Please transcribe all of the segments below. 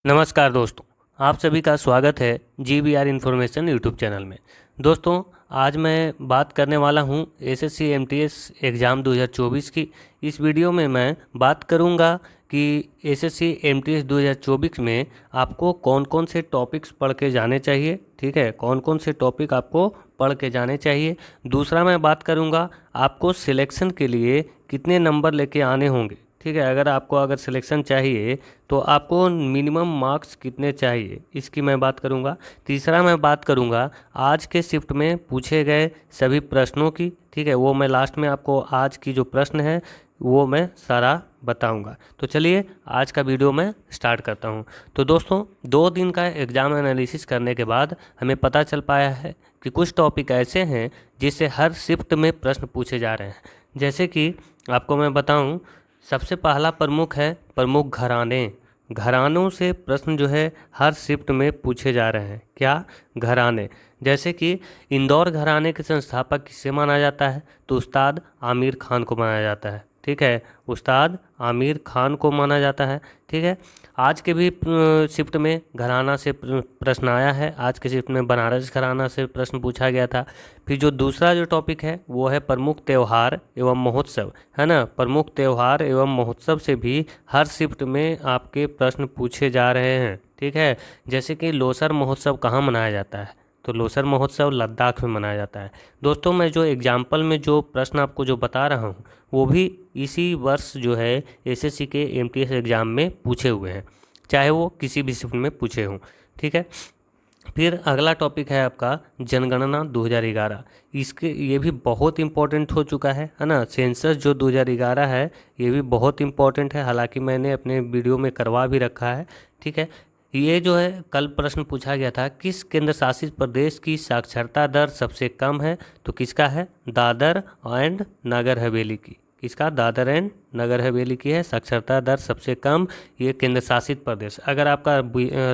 नमस्कार दोस्तों, आप सभी का स्वागत है GBR इन्फॉर्मेशन यूट्यूब चैनल में। दोस्तों, आज मैं बात करने वाला हूं एसएससी एमटीएस एग्ज़ाम 2024 की। इस वीडियो में मैं बात करूंगा कि एसएससी एमटीएस 2024 में आपको कौन कौन से टॉपिक्स पढ़ के जाने चाहिए। ठीक है, कौन कौन से टॉपिक आपको पढ़ के जाने चाहिए। दूसरा मैं बात करूंगा आपको सिलेक्शन के लिए कितने नंबर लेके आने होंगे। ठीक है, अगर सिलेक्शन चाहिए तो आपको मिनिमम मार्क्स कितने चाहिए, इसकी मैं बात करूंगा। तीसरा मैं बात करूंगा आज के शिफ्ट में पूछे गए सभी प्रश्नों की। ठीक है, वो मैं लास्ट में आपको आज की जो प्रश्न है वो मैं सारा बताऊंगा। तो चलिए आज का वीडियो मैं स्टार्ट करता हूं। तो दोस्तों, 2 दिन का एग्ज़ाम एनालिसिस करने के बाद हमें पता चल पाया है कि कुछ टॉपिक ऐसे हैं जिससे हर शिफ्ट में प्रश्न पूछे जा रहे हैं। जैसे कि आपको मैं बताऊं, सबसे पहला प्रमुख है प्रमुख घराने। घरानों से प्रश्न जो है हर शिफ्ट में पूछे जा रहे हैं। क्या? घराने। जैसे कि इंदौर घराने के संस्थापक किसे माना जाता है? तो उस्ताद आमिर खान को माना जाता है। ठीक है, उस्ताद आमिर खान को माना जाता है। ठीक है, आज के भी शिफ्ट में घराना से प्रश्न आया है। आज के शिफ्ट में बनारस घराना से प्रश्न पूछा गया था। फिर जो दूसरा जो टॉपिक है वो है प्रमुख त्यौहार एवं महोत्सव, है ना। प्रमुख त्यौहार एवं महोत्सव से भी हर शिफ्ट में आपके प्रश्न पूछे जा रहे हैं। ठीक है, जैसे कि लोसर महोत्सव कहाँ मनाया जाता है? तो लोसर महोत्सव लद्दाख में मनाया जाता है। दोस्तों, मैं जो एग्जाम्पल में जो प्रश्न आपको जो बता रहा हूँ वो भी इसी वर्ष जो है एसएससी के एमटीएस एग्ज़ाम में पूछे हुए हैं, चाहे वो किसी भी शिफ्ट में पूछे हों। ठीक है, फिर अगला टॉपिक है आपका जनगणना 2011। इसके ये भी बहुत इम्पोर्टेंट हो चुका है ना। सेंसस जो 2011 है ये भी बहुत इम्पोर्टेंट है, हालांकि मैंने अपने वीडियो में करवा भी रखा है। ठीक है, ये जो है कल प्रश्न पूछा गया था, किस केंद्र शासित प्रदेश की साक्षरता दर सबसे कम है? तो किसका है? दादर एंड नगर हवेली की। किसका? दादर एंड नगर हवेली की है साक्षरता दर सबसे कम, ये केंद्र शासित प्रदेश। अगर आपका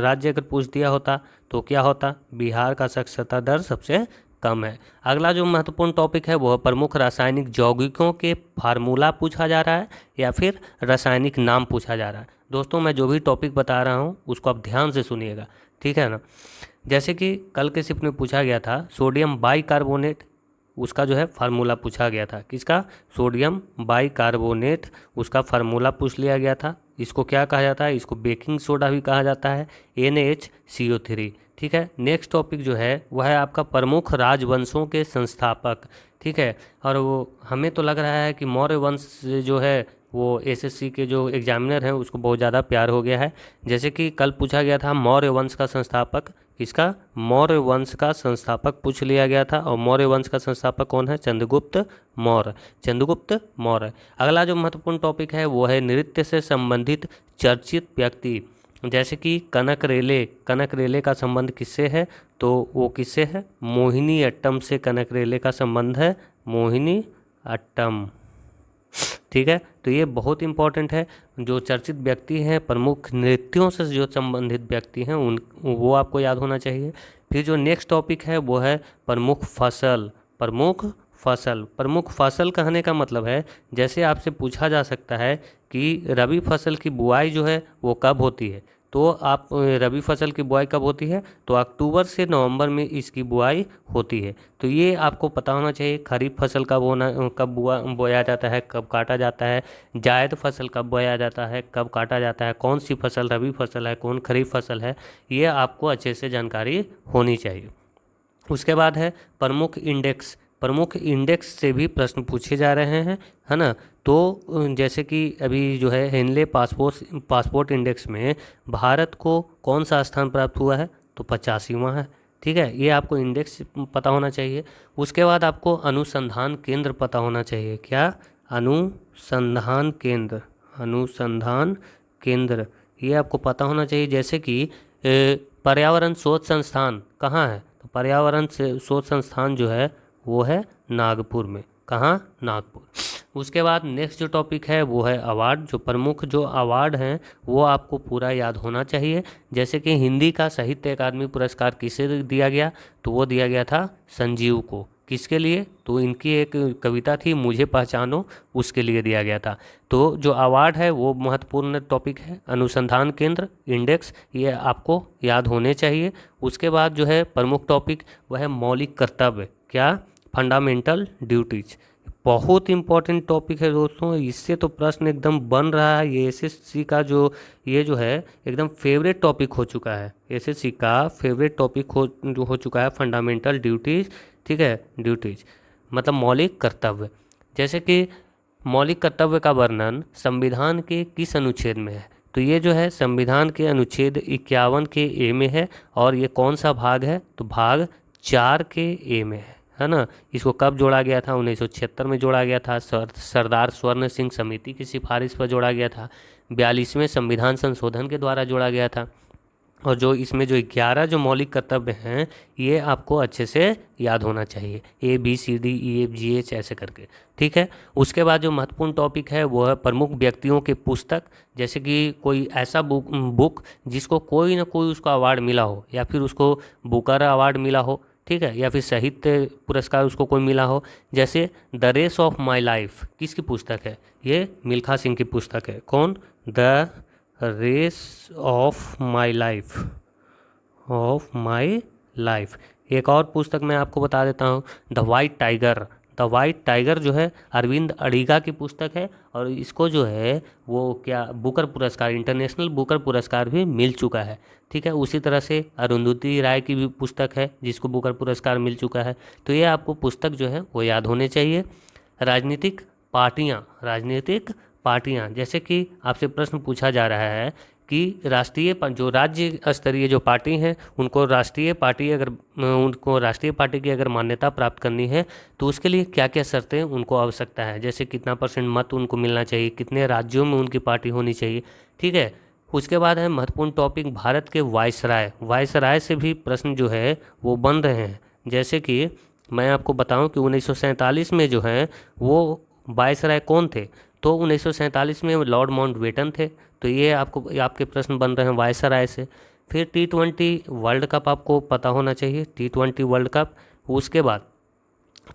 राज्य अगर पूछ दिया होता तो क्या होता? बिहार का साक्षरता दर सबसे कम है। अगला जो महत्वपूर्ण टॉपिक है वो है प्रमुख रासायनिक यौगिकों के फार्मूला पूछा जा रहा है या फिर रासायनिक नाम पूछा जा रहा है। दोस्तों, मैं जो भी टॉपिक बता रहा हूँ उसको आप ध्यान से सुनिएगा। ठीक है ना। जैसे कि कल के शिफ्ट में पूछा गया था सोडियम बाइकार्बोनेट, उसका जो है फार्मूला पूछा गया था। किसका? सोडियम बाइकार्बोनेट, उसका फार्मूला पूछ लिया गया था। इसको क्या कहा जाता है? इसको बेकिंग सोडा भी कहा जाता है, NaHCO3। ठीक है, नेक्स्ट टॉपिक जो है वह है आपका प्रमुख राजवंशों के संस्थापक। ठीक है, और वो हमें तो लग रहा है कि मौर्य वंश से जो है वो एसएससी के जो एग्जामिनर हैं उसको बहुत ज़्यादा प्यार हो गया है। जैसे कि कल पूछा गया था मौर्य वंश का संस्थापक किसका? मौर्य वंश का संस्थापक पूछ लिया गया था। और मौर्य वंश का संस्थापक कौन है? चंद्रगुप्त मौर्य। चंद्रगुप्त मौर्य। अगला जो महत्वपूर्ण टॉपिक है वो है नृत्य से संबंधित चर्चित व्यक्ति। जैसे कि कनक रेले। कनक रेले का संबंध किससे है? तो वो किससे है? मोहिनी अट्टम से कनक रेले का संबंध है, मोहिनी अट्टम। ठीक है, तो ये बहुत इंपॉर्टेंट है। जो चर्चित व्यक्ति हैं, प्रमुख नृत्यों से जो संबंधित व्यक्ति हैं उन वो आपको याद होना चाहिए। फिर जो नेक्स्ट टॉपिक है वो है प्रमुख फसल। प्रमुख फसल। प्रमुख फसल कहने का मतलब है, जैसे आपसे पूछा जा सकता है कि रबी फसल की बुआई जो है वो कब होती है? तो आप रबी फसल की बुआई कब होती है? तो अक्टूबर से नवंबर में इसकी बुआई होती है। तो ये आपको पता होना चाहिए। खरीफ फसल कब बोया जाता है, कब काटा जाता है। जायद फसल कब बोया जाता है, कब काटा जाता है। कौन सी फसल रबी फसल है, कौन खरीफ फसल है, ये आपको अच्छे से जानकारी होनी चाहिए। उसके बाद है प्रमुख इंडेक्स। प्रमुख इंडेक्स से भी प्रश्न पूछे जा रहे हैं, है ना। तो जैसे कि अभी जो है हेनले पासपोर्ट इंडेक्स में भारत को कौन सा स्थान प्राप्त हुआ है? तो 85वां है। ठीक है, ये आपको इंडेक्स पता होना चाहिए। उसके बाद आपको अनुसंधान केंद्र पता होना चाहिए। क्या? अनुसंधान केंद्र। अनुसंधान केंद्र ये आपको पता होना चाहिए। जैसे कि पर्यावरण शोध संस्थान कहाँ है? तो पर्यावरण से शोध संस्थान जो है वो है नागपुर में। कहाँ? नागपुर। उसके बाद नेक्स्ट जो टॉपिक है वो है अवार्ड। जो प्रमुख जो अवार्ड हैं वो आपको पूरा याद होना चाहिए। जैसे कि हिंदी का साहित्य अकादमी पुरस्कार किसे दिया गया? तो वो दिया गया था संजीव को। किसके लिए? तो इनकी एक कविता थी मुझे पहचानो, उसके लिए दिया गया था। तो जो अवार्ड है वो महत्वपूर्ण टॉपिक है। अनुसंधान केंद्र, इंडेक्स, ये आपको याद होने चाहिए। उसके बाद जो है प्रमुख टॉपिक वह है मौलिक कर्तव्य, क्या? Fundamental duties. बहुत इंपॉर्टेंट टॉपिक है दोस्तों, इससे तो प्रश्न एकदम बन रहा है। ये एसएससी का जो है एकदम फेवरेट टॉपिक हो चुका है। एसएससी का फेवरेट टॉपिक हो चुका है फंडामेंटल ड्यूटीज। ठीक है, ड्यूटीज मतलब मौलिक कर्तव्य। जैसे कि मौलिक कर्तव्य का वर्णन संविधान के किस अनुच्छेद में है? तो ये जो है संविधान के अनुच्छेद 51 के ए में है। और ये कौन सा भाग है? तो भाग 4 के ए में है ना। इसको कब जोड़ा गया था? 1976 में जोड़ा गया था। सरदार स्वर्ण सिंह समिति की सिफारिश पर जोड़ा गया था। 42वें संविधान संशोधन के द्वारा जोड़ा गया था। और जो इसमें जो 11 जो मौलिक कर्तव्य हैं ये आपको अच्छे से याद होना चाहिए, ABCDEFGH ऐसे करके। ठीक है, उसके बाद जो महत्वपूर्ण टॉपिक है वो है प्रमुख व्यक्तियों के पुस्तक। जैसे कि कोई ऐसा बुक जिसको कोई ना कोई उसको अवार्ड मिला हो, या फिर उसको बुकर अवार्ड मिला हो, ठीक है, या फिर साहित्य पुरस्कार उसको कोई मिला हो। जैसे The Race of My Life किसकी पुस्तक है? ये मिल्खा सिंह की पुस्तक है। कौन? The Race of My Life. एक और पुस्तक मैं आपको बता देता हूँ, The White Tiger. The White Tiger जो है अरविंद अडिगा की पुस्तक है। और इसको जो है वो क्या बुकर पुरस्कार, इंटरनेशनल बुकर पुरस्कार भी मिल चुका है। ठीक है, उसी तरह से अरुंधति राय की भी पुस्तक है जिसको बुकर पुरस्कार मिल चुका है। तो ये आपको पुस्तक जो है वो याद होने चाहिए। राजनीतिक पार्टियां, जैसे कि आपसे प्रश्न पूछा जा रहा है कि जो राज्य स्तरीय जो पार्टी हैं उनको राष्ट्रीय पार्टी की अगर मान्यता प्राप्त करनी है तो उसके लिए क्या क्या शर्तें उनको आवश्यकता है। जैसे कितना % मत उनको मिलना चाहिए, कितने राज्यों में उनकी पार्टी होनी चाहिए। ठीक है, उसके बाद है महत्वपूर्ण टॉपिक भारत के वायसराय से भी प्रश्न जो है वो बन रहे हैं। जैसे कि मैं आपको बताऊं कि 1947 में जो है वो वायसराय कौन थे? तो 1947 में लॉर्ड माउंटबेटन थे। तो ये आपके प्रश्न बन रहे हैं वायसराय से। फिर T20 वर्ल्ड कप आपको पता होना चाहिए, T20 वर्ल्ड कप। उसके बाद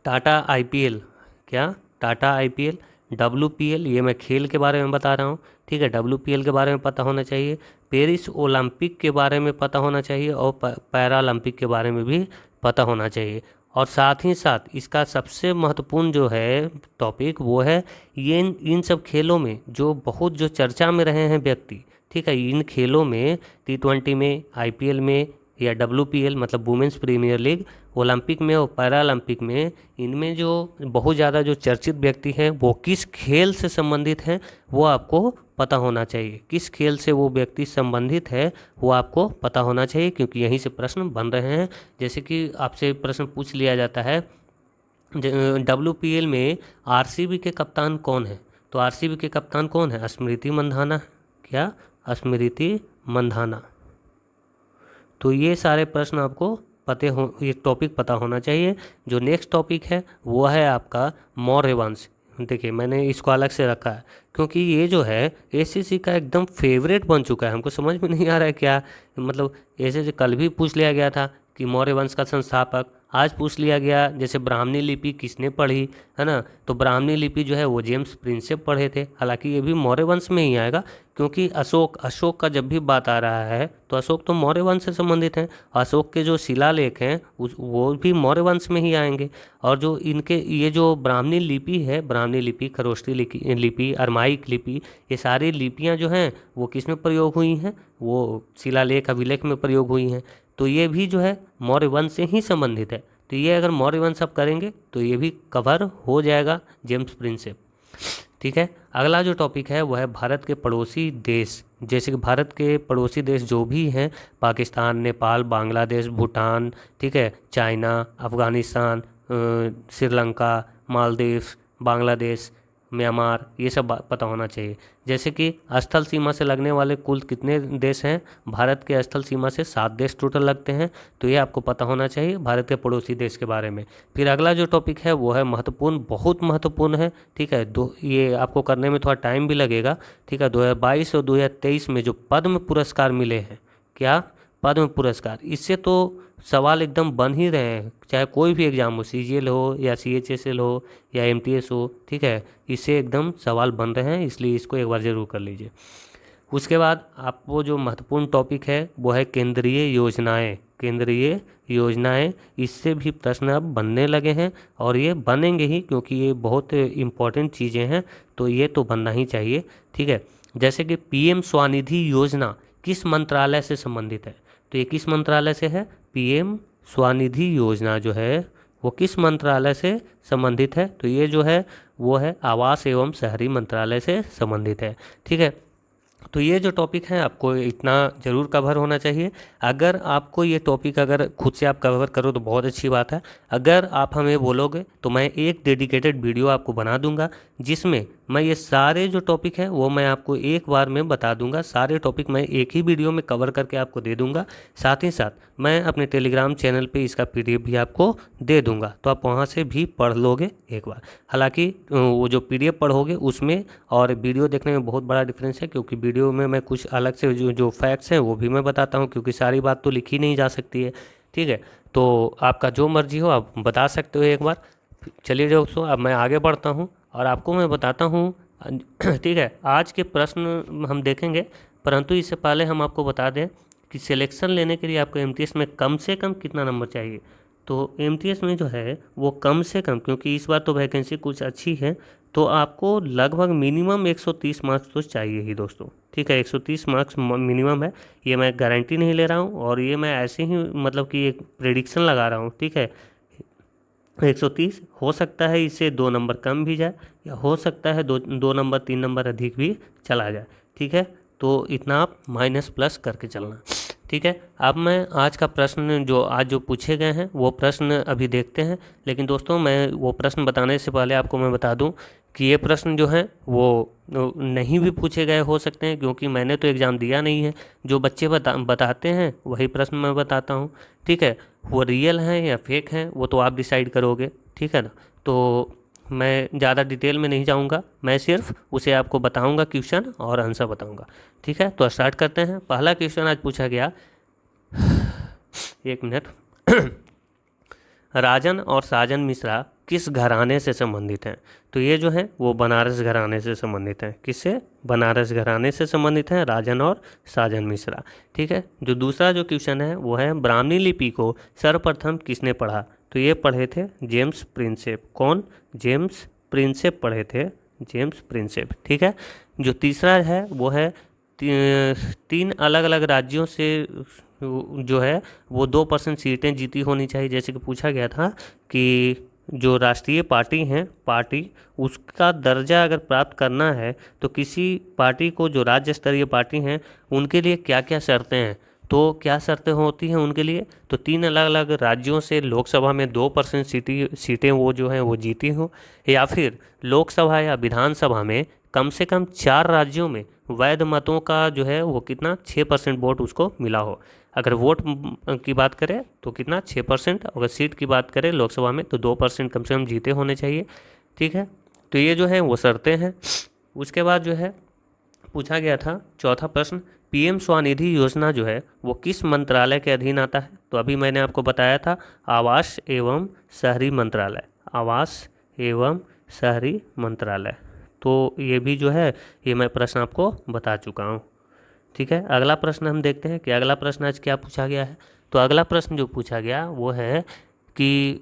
टाटा IPL, क्या? टाटा IPL, WPL, ये मैं खेल के बारे में बता रहा हूँ। ठीक है, WPL के बारे में पता होना चाहिए। पेरिस ओलंपिक के बारे में पता होना चाहिए और पैरालंपिक के बारे में भी पता होना चाहिए। और साथ ही साथ इसका सबसे महत्वपूर्ण जो है टॉपिक वो है ये इन सब खेलों में जो चर्चा में रहे हैं व्यक्ति। ठीक है, इन खेलों में T20 में, IPL में या WPL मतलब वुमेंस प्रीमियर लीग, ओलंपिक में और पैरालंपिक में, इनमें जो बहुत ज़्यादा जो चर्चित व्यक्ति हैं वो किस खेल से संबंधित हैं वो आपको पता होना चाहिए। किस खेल से वो व्यक्ति संबंधित है वो आपको पता होना चाहिए, क्योंकि यहीं से प्रश्न बन रहे हैं। जैसे कि आपसे प्रश्न पूछ लिया जाता है WPL में RCB के कप्तान कौन है? तो RCB के कप्तान कौन है? स्मृति मंधाना। क्या? स्मृति मंधाना। तो ये सारे प्रश्न आपको ये टॉपिक पता होना चाहिए। जो नेक्स्ट टॉपिक है वो है आपका मौर्य वंश। देखिए मैंने इसको अलग से रखा है क्योंकि ये जो है एसएससी का एकदम फेवरेट बन चुका है। हमको समझ में नहीं आ रहा है क्या, मतलब एसएससी कल भी पूछ लिया गया था कि मौर्य वंश का संस्थापक, आज पूछ लिया गया जैसे ब्राह्मणी लिपि किसने पढ़ी, है ना। तो ब्राह्मणी लिपि जो है वो जेम्स प्रिंसेप पढ़े थे। हालांकि ये भी मौर्य वंश में ही आएगा क्योंकि अशोक का जब भी बात आ रहा है तो अशोक तो मौर्य वंश से संबंधित हैं। अशोक के जो शिलालेख हैं वो भी मौर्य वंश में ही आएंगे। और जो इनके ये जो ब्राह्मणी लिपि है, ब्राह्मणी लिपि, खरोष्ठी लिपि, अरमाइक लिपि, ये सारी लिपियाँ जो हैं वो किस में प्रयोग हुई हैं? वो शिलालेख अभिलेख में प्रयोग हुई हैं। तो ये भी जो है मौर्य वंश से ही संबंधित है। तो ये अगर मौर्य वंश आप करेंगे तो ये भी कवर हो जाएगा जेम्स प्रिंसेप। ठीक है, अगला जो टॉपिक है वो है भारत के पड़ोसी देश। जैसे कि भारत के पड़ोसी देश जो भी हैं, पाकिस्तान, नेपाल, बांग्लादेश, भूटान, ठीक है, चाइना, अफ़गानिस्तान, श्रीलंका, मालदीव्स, बांग्लादेश, म्यांमार, ये सब पता होना चाहिए। जैसे कि स्थल सीमा से लगने वाले कुल कितने देश हैं? भारत के स्थल सीमा से 7 देश टोटल लगते हैं। तो ये आपको पता होना चाहिए भारत के पड़ोसी देश के बारे में। फिर अगला जो टॉपिक है वो है महत्वपूर्ण, बहुत महत्वपूर्ण है। ठीक है, ये आपको करने में थोड़ा टाइम भी लगेगा। ठीक है, 2022 और 2023 में जो पद्म पुरस्कार मिले हैं, क्या पद्म पुरस्कार, इससे तो सवाल एकदम बन ही रहे हैं, चाहे कोई भी एग्ज़ाम हो, CGL हो या CHSL हो या MTS हो, ठीक है, इससे एकदम सवाल बन रहे हैं, इसलिए इसको एक बार ज़रूर कर लीजिए। उसके बाद आपको जो महत्वपूर्ण टॉपिक है वो है केंद्रीय योजनाएं। केंद्रीय योजनाएं, इससे भी प्रश्न अब बनने लगे हैं और ये बनेंगे ही, क्योंकि ये बहुत इम्पोर्टेंट चीज़ें हैं, तो ये तो बनना ही चाहिए, ठीक है। जैसे कि PM स्वनिधि योजना किस मंत्रालय से संबंधित है, तो ये किस मंत्रालय से है? PM स्वनिधि योजना जो है वो किस मंत्रालय से संबंधित है, तो ये जो है वो है आवास एवं शहरी मंत्रालय से संबंधित है, ठीक है। तो ये जो टॉपिक है आपको इतना ज़रूर कवर होना चाहिए। अगर आपको ये टॉपिक अगर खुद से आप कवर करो तो बहुत अच्छी बात है। अगर आप हमें बोलोगे तो मैं एक डेडिकेटेड वीडियो आपको बना दूंगा, जिसमें मैं ये सारे जो टॉपिक हैं वो मैं आपको एक बार में बता दूंगा। सारे टॉपिक मैं एक ही वीडियो में कवर करके आपको दे दूंगा। साथ ही साथ मैं अपने टेलीग्राम चैनल पे इसका PDF भी आपको दे दूंगा, तो आप वहाँ से भी पढ़ लोगे एक बार। हालांकि वो जो PDF पढ़ोगे उसमें और वीडियो देखने में बहुत बड़ा डिफरेंस है, क्योंकि वीडियो में मैं कुछ अलग से जो फैक्ट्स हैं वो भी मैं बताता हूँ, क्योंकि सारी बात तो लिखी नहीं जा सकती है, ठीक है। तो आपका जो मर्जी हो आप बता सकते हो एक बार। चलिए दोस्तों, अब मैं आगे बढ़ता हूँ और आपको मैं बताता हूँ, ठीक है। आज के प्रश्न हम देखेंगे, परंतु इससे पहले हम आपको बता दें कि सिलेक्शन लेने के लिए आपको MTS में कम से कम कितना नंबर चाहिए। तो MTS में जो है वो कम से कम, क्योंकि इस बार तो वैकेंसी कुछ अच्छी है, तो आपको लगभग मिनिमम 130 मार्क्स तो चाहिए ही दोस्तों, ठीक है। 130 मार्क्स मिनिमम है, ये मैं गारंटी नहीं ले रहा हूँ, और ये मैं ऐसे ही मतलब कि एक प्रेडिक्शन लगा रहा हूँ, ठीक है। 130 हो सकता है, इससे 2 नंबर कम भी जाए, या हो सकता है 2 नंबर 3 नंबर अधिक भी चला जाए, ठीक है। तो इतना आप माइनस प्लस करके चलना, ठीक है। अब मैं आज का प्रश्न जो आज जो पूछे गए हैं वो प्रश्न अभी देखते हैं, लेकिन दोस्तों मैं वो प्रश्न बताने से पहले आपको मैं बता दूं कि ये प्रश्न जो हैं वो नहीं भी पूछे गए हो सकते हैं, क्योंकि मैंने तो एग्ज़ाम दिया नहीं है। जो बच्चे बताते हैं वही प्रश्न मैं बताता हूँ, ठीक है। वो रियल हैं या फेक हैं वो तो आप डिसाइड करोगे, ठीक है ना। तो मैं ज़्यादा डिटेल में नहीं जाऊंगा, मैं सिर्फ उसे आपको बताऊंगा, क्वेश्चन और आंसर बताऊंगा, ठीक है। तो स्टार्ट करते हैं। पहला क्वेश्चन आज पूछा गया, एक मिनट। राजन और साजन मिश्रा किस घराने से संबंधित हैं, तो ये जो है वो बनारस घराने से संबंधित हैं। किससे? बनारस घराने से संबंधित हैं राजन और साजन मिश्रा, ठीक है। जो दूसरा जो क्वेश्चन है वो है ब्राह्मणी लिपि को सर्वप्रथम किसने पढ़ा, तो ये पढ़े थे जेम्स प्रिंसेप। कौन? जेम्स प्रिंसेप पढ़े थे, जेम्स प्रिंसेप, ठीक है। जो तीसरा है वो है 3 अलग अलग राज्यों से जो है वो 2% सीटें जीती होनी चाहिए। जैसे कि पूछा गया था कि जो राष्ट्रीय पार्टी हैं, पार्टी उसका दर्जा अगर प्राप्त करना है तो किसी पार्टी को, जो राज्य स्तरीय पार्टी हैं, उनके लिए क्या क्या शर्तें हैं, तो क्या शर्तें होती हैं उनके लिए, तो 3 अलग अलग राज्यों से लोकसभा में 2% सीटें वो जो हैं वो जीती हों, या फिर लोकसभा या विधानसभा में कम से कम 4 राज्यों में वैध मतों का जो है वो कितना 6% वोट उसको मिला हो। अगर वोट की बात करें तो कितना 6%, अगर सीट की बात करें लोकसभा में तो 2% कम से कम जीते होने चाहिए, ठीक है। तो ये जो है वो शर्तें हैं। उसके बाद जो है पूछा गया था चौथा प्रश्न, PM स्वनिधि योजना जो है वो किस मंत्रालय के अधीन आता है, तो अभी मैंने आपको बताया था आवास एवं शहरी मंत्रालय, आवास एवं शहरी मंत्रालय। तो ये भी जो है ये मैं प्रश्न आपको बता चुका हूँ, ठीक है। अगला प्रश्न हम देखते हैं कि अगला प्रश्न आज क्या पूछा गया है। तो अगला प्रश्न जो पूछा गया वो है कि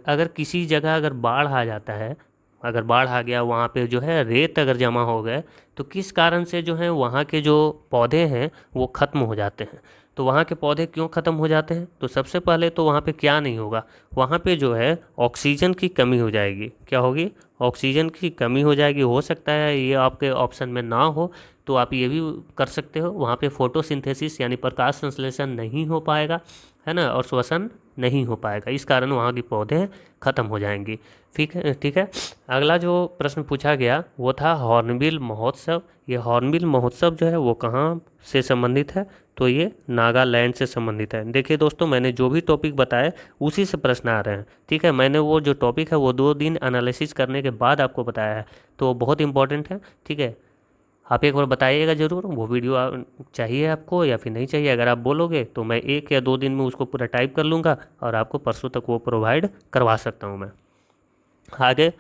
अगर किसी जगह अगर बाढ़ आ जाता है, अगर बाढ़ आ गया, वहाँ पे जो है रेत अगर जमा हो गए, तो किस कारण से जो है वहाँ के जो पौधे हैं वो ख़त्म हो जाते हैं। तो वहाँ के पौधे क्यों ख़त्म हो जाते हैं, तो सबसे पहले तो वहाँ पे क्या नहीं होगा, वहाँ पे जो है ऑक्सीजन की कमी हो जाएगी। क्या होगी? ऑक्सीजन की कमी हो जाएगी। हो सकता है ये आपके ऑप्शन में ना हो, तो आप ये भी कर सकते हो, वहाँ पे फोटोसिंथेसिस यानी प्रकाश संश्लेषण नहीं हो पाएगा, है ना, और श्वसन नहीं हो पाएगा, इस कारण वहाँ के पौधे ख़त्म हो जाएंगी, ठीक है, ठीक है। अगला जो प्रश्न पूछा गया वो था हॉर्नबिल महोत्सव। ये हॉर्नबिल महोत्सव जो है वो कहाँ से संबंधित है, तो ये नागालैंड से संबंधित है। देखिए दोस्तों, मैंने जो भी टॉपिक बताए उसी से प्रश्न आ रहे हैं, ठीक है। मैंने वो जो टॉपिक है वो 2 दिन एनालिसिस करने के बाद आपको बताया है, तो बहुत इंपॉर्टेंट है, ठीक है। आप एक बार बताइएगा ज़रूर वो वीडियो चाहिए आपको या फिर नहीं चाहिए। अगर आप बोलोगे तो मैं 1 या 2 दिन में उसको पूरा टाइप कर लूँगा और आपको परसों तक वो प्रोवाइड करवा सकता हूँ मैं। आगे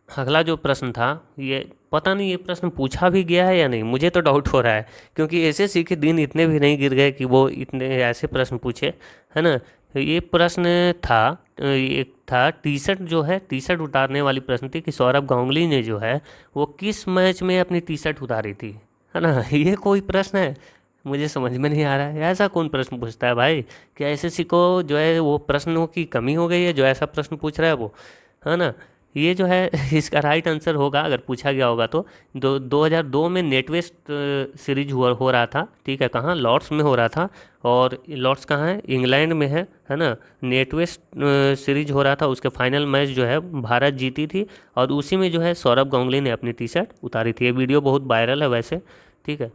अगला जो प्रश्न था, ये पता नहीं ये प्रश्न पूछा भी गया है या नहीं, मुझे तो डाउट हो रहा है, क्योंकि एसएससी के दिन इतने भी नहीं गिर गए कि वो इतने ऐसे प्रश्न पूछे, है ना। ये प्रश्न था, एक था टी शर्ट जो है, टी शर्ट उतारने वाली प्रश्न थी कि सौरभ गांगुली ने जो है वो किस मैच में अपनी टी शर्ट उतारी थी, है ना। ये कोई प्रश्न है, मुझे समझ में नहीं आ रहा है, ऐसा कौन प्रश्न पूछता है भाई। क्या एसएससी को जो है वो प्रश्नों की कमी हो गई है जो ऐसा प्रश्न पूछ रहा है वो, है ना। ये जो है इसका राइट आंसर होगा अगर पूछा गया होगा तो 2002 में नेटवेस्ट सीरीज हो रहा था, ठीक है। कहाँ, लॉर्ड्स में हो रहा था। और लॉर्ड्स कहाँ है, इंग्लैंड में है ना। नेटवेस्ट सीरीज हो रहा था, उसके फाइनल मैच जो है भारत जीती थी और उसी में जो है सौरभ गांगुली ने अपनी टी शर्ट उतारी थी। ये वीडियो बहुत वायरल है वैसे, ठीक है।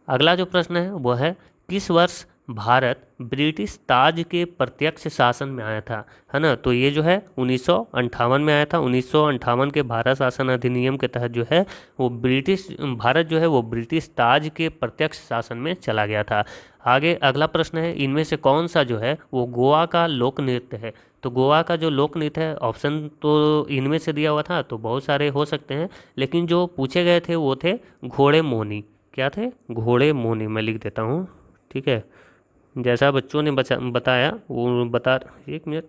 अगला जो प्रश्न है वो है किस वर्ष भारत ब्रिटिश ताज के प्रत्यक्ष शासन में आया था, है ना। तो ये जो है 1958 में आया था। 1958 के भारत शासन अधिनियम के तहत जो है वो ब्रिटिश भारत जो है वो ब्रिटिश ताज के प्रत्यक्ष शासन में चला गया था। आगे अगला प्रश्न है इनमें से कौन सा जो है वो गोवा का लोक नृत्य है। तो गोवा का जो लोक नृत्य है, ऑप्शन तो इनमें से दिया हुआ था तो बहुत सारे हो सकते हैं, लेकिन जो पूछे गए थे वो थे घोड़े मोनी। क्या थे, घोड़े मोनी। मैं लिख देता हूँ, ठीक है। जैसा बच्चों ने बताया वो बता, 1 मिनट,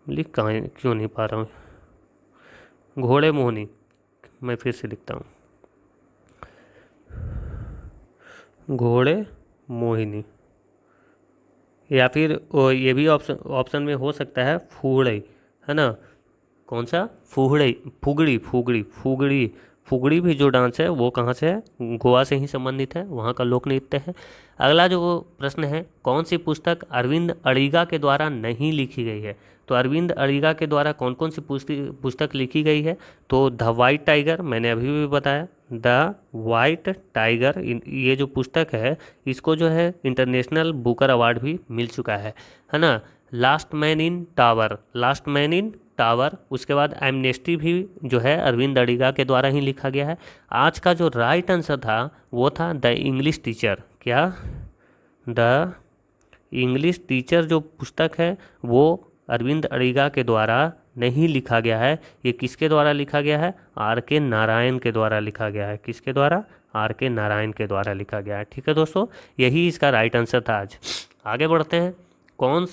लिख कहाँ क्यों नहीं पा रहा हूँ, घोड़े मोहनी। मैं फिर से लिखता हूँ, घोड़े मोहिनी। या फिर ये भी ऑप्शन ऑप्शन में हो सकता है फूहड़ई, है ना। कौन सा, फूहड़ई, फुगड़ी फुगड़ी फुगड़ी। फुगड़ी भी जो डांस है वो कहाँ से है, गोवा से ही संबंधित है, वहाँ का लोक नृत्य है। अगला जो प्रश्न है कौन सी पुस्तक अरविंद अड़िगा के द्वारा नहीं लिखी गई है। तो अरविंद अड़िगा के द्वारा कौन कौन सी पुस्तक लिखी गई है। तो द वाइट टाइगर, मैंने अभी भी बताया, द वाइट टाइगर, ये जो पुस्तक है इसको जो है इंटरनेशनल बुकर अवार्ड भी मिल चुका है ना। Last man in tower, last man in tower. उसके बाद एमनेस्टी भी जो है अरविंद अड़िगा के द्वारा ही लिखा गया है। आज का जो राइट आंसर था वो था द इंग्लिश टीचर। क्या, द इंग्लिश टीचर जो पुस्तक है वो अरविंद अड़िगा के द्वारा नहीं लिखा गया है। ये किसके द्वारा लिखा गया है, आर के नारायण के द्वारा लिखा गया है। किसके द्वारा, आर के नारायण के द्वारा लिखा गया है, ठीक है दोस्तों। यही इसका राइट आंसर था आज। आगे बढ़ते हैं, कौन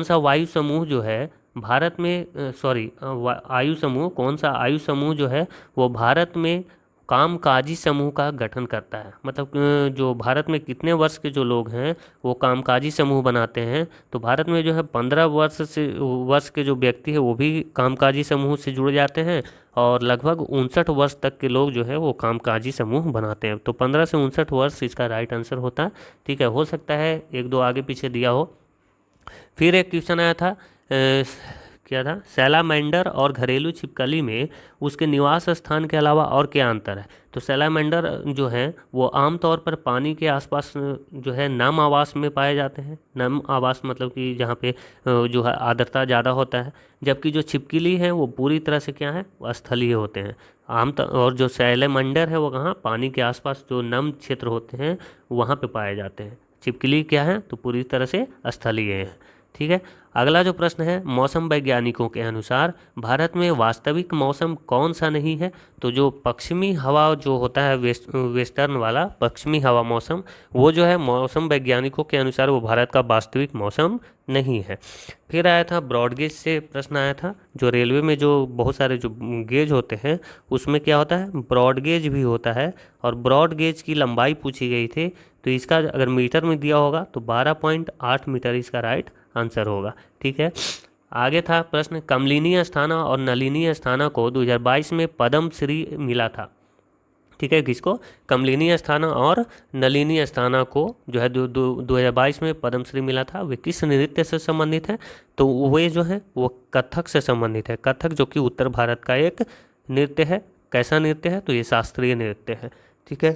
सा वायु समूह जो है भारत में, सॉरी आयु समूह, कौन सा आयु समूह जो है वो भारत में कामकाजी समूह का गठन करता है। मतलब जो भारत में कितने वर्ष के जो लोग हैं वो कामकाजी समूह बनाते हैं। तो भारत में जो है 15 वर्ष के जो व्यक्ति है वो भी कामकाजी समूह से जुड़ जाते हैं और लगभग 59 वर्ष तक के लोग जो है वो कामकाजी समूह बनाते हैं। तो 15 से 59 वर्ष इसका राइट आंसर होता है, ठीक है। हो सकता है 1-2 आगे पीछे दिया हो। फिर एक क्वेश्चन आया था, क्या था, सैलामेंडर और घरेलू छिपकली में उसके निवास स्थान के अलावा और क्या अंतर है। तो सैलामेंडर जो है वो आमतौर पर पानी के आसपास जो है नम आवास में पाए जाते हैं। नम आवास मतलब कि जहाँ पे जो है आर्द्रता ज़्यादा होता है, जबकि जो छिपकली है वो पूरी तरह से क्या है, वो स्थलीय होते हैं। और जो सैलामेंडर है वो कहाँ, पानी के आसपास जो नम क्षेत्र होते हैं वहाँ पे पाए जाते हैं। छिपकली क्या है, तो पूरी तरह से स्थलीय है, ठीक है। अगला जो प्रश्न है, मौसम वैज्ञानिकों के अनुसार भारत में वास्तविक मौसम कौन सा नहीं है। तो जो पश्चिमी हवा जो होता है, वेस्टर्न वाला पश्चिमी हवा मौसम, वो जो है मौसम वैज्ञानिकों के अनुसार वो भारत का वास्तविक मौसम नहीं है। फिर आया था ब्रॉड गेज से प्रश्न आया था, जो रेलवे में जो बहुत सारे जो गेज होते हैं उसमें क्या होता है, ब्रॉड गेज भी होता है। और ब्रॉड गेज की लंबाई पूछी गई थी, तो इसका अगर मीटर में दिया होगा तो 12.8 मीटर इसका राइट आंसर होगा, ठीक है। आगे था प्रश्न, कमलिनी अस्थाना और नलिनी अस्थाना को 2022 में पद्म श्री मिला था, ठीक है। किसको, कमलिनी अस्थाना और नलिनी अस्थाना को जो है 2022 में पद्मश्री मिला था। वे किस नृत्य से संबंधित है। तो वे जो है वो कथक से संबंधित है। कथक जो कि उत्तर भारत का एक नृत्य है। कैसा नृत्य है, तो ये शास्त्रीय नृत्य है, ठीक है।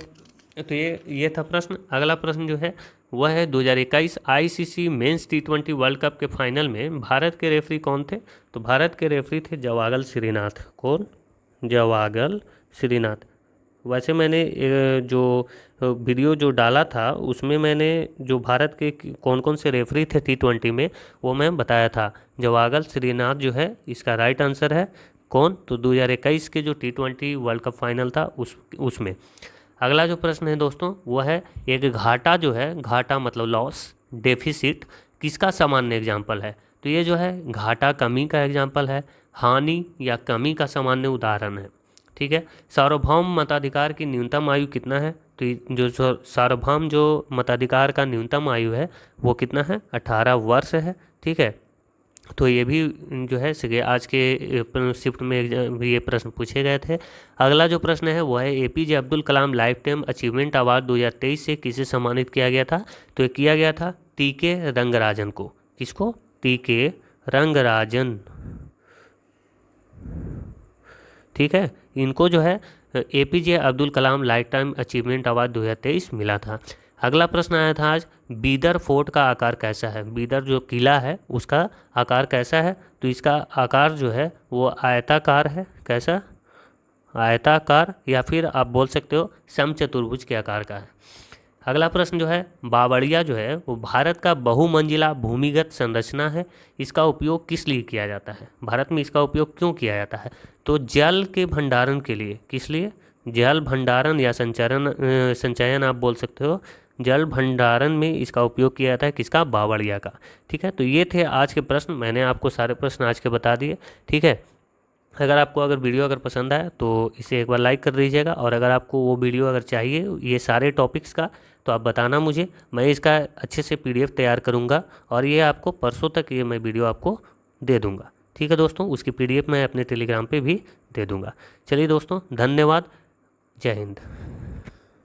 तो ये था प्रश्न। अगला प्रश्न जो है वह है 2021 ICC men's T20 world cup के फाइनल में भारत के रेफरी कौन थे। तो भारत के रेफरी थे जवागल श्रीनाथ। कौन, जवागल श्रीनाथ। वैसे मैंने जो वीडियो जो डाला था उसमें मैंने जो भारत के कौन कौन से रेफरी थे T20 में वो मैं बताया था। जवागल श्रीनाथ जो है इसका राइट आंसर है। कौन? तो 2021 के जो T20 वर्ल्ड कप फाइनल था उसमें। अगला जो प्रश्न है दोस्तों वो है, एक घाटा जो है, घाटा मतलब लॉस, डेफिसिट किसका सामान्य एग्जाम्पल है? तो ये जो है घाटा कमी का एग्जाम्पल है, हानि या कमी का सामान्य उदाहरण है। ठीक है। सार्वभौम मताधिकार की न्यूनतम आयु कितना है? तो जो सार्वभौम जो मताधिकार का न्यूनतम आयु है वो कितना है? 18 वर्ष है। ठीक है। तो ये भी जो है आज के शिफ्ट में ये प्रश्न पूछे गए थे। अगला जो प्रश्न है वो है, APJ Abdul Kalam life time achievement award 2023 से किसे सम्मानित किया गया था? तो ये किया गया था TK रंगराजन को। किसको? TK रंगराजन। ठीक है। इनको जो है APJ Abdul Kalam life time achievement award 2023 मिला था। अगला प्रश्न आया था आज, बीदर फोर्ट का आकार कैसा है? बीदर जो किला है उसका आकार कैसा है? तो इसका आकार जो है वो आयताकार है। कैसा? आयताकार, या फिर आप बोल सकते हो समचतुर्भुज के आकार का है। अगला प्रश्न जो है, बावड़िया जो है वो भारत का बहुमंजिला भूमिगत संरचना है। इसका उपयोग किस लिए किया जाता है? भारत में इसका उपयोग क्यों किया जाता है? तो जल के भंडारण के लिए। किस लिए? जल भंडारण या संचयन आप बोल सकते हो। जल भंडारण में इसका उपयोग किया जाता है। किसका? बावड़िया का। ठीक है। तो ये थे आज के प्रश्न, मैंने आपको सारे प्रश्न आज के बता दिए। ठीक है। अगर वीडियो अगर पसंद आए तो इसे एक बार लाइक कर दीजिएगा, और अगर आपको वो वीडियो अगर चाहिए ये सारे टॉपिक्स का तो आप बताना मुझे, मैं इसका अच्छे से PDF तैयार करूँगा और ये आपको परसों तक ये मैं वीडियो आपको दे दूँगा। ठीक है दोस्तों, उसकी PDF मैं अपने टेलीग्राम पे भी दे दूँगा। चलिए दोस्तों, धन्यवाद। जय हिंद।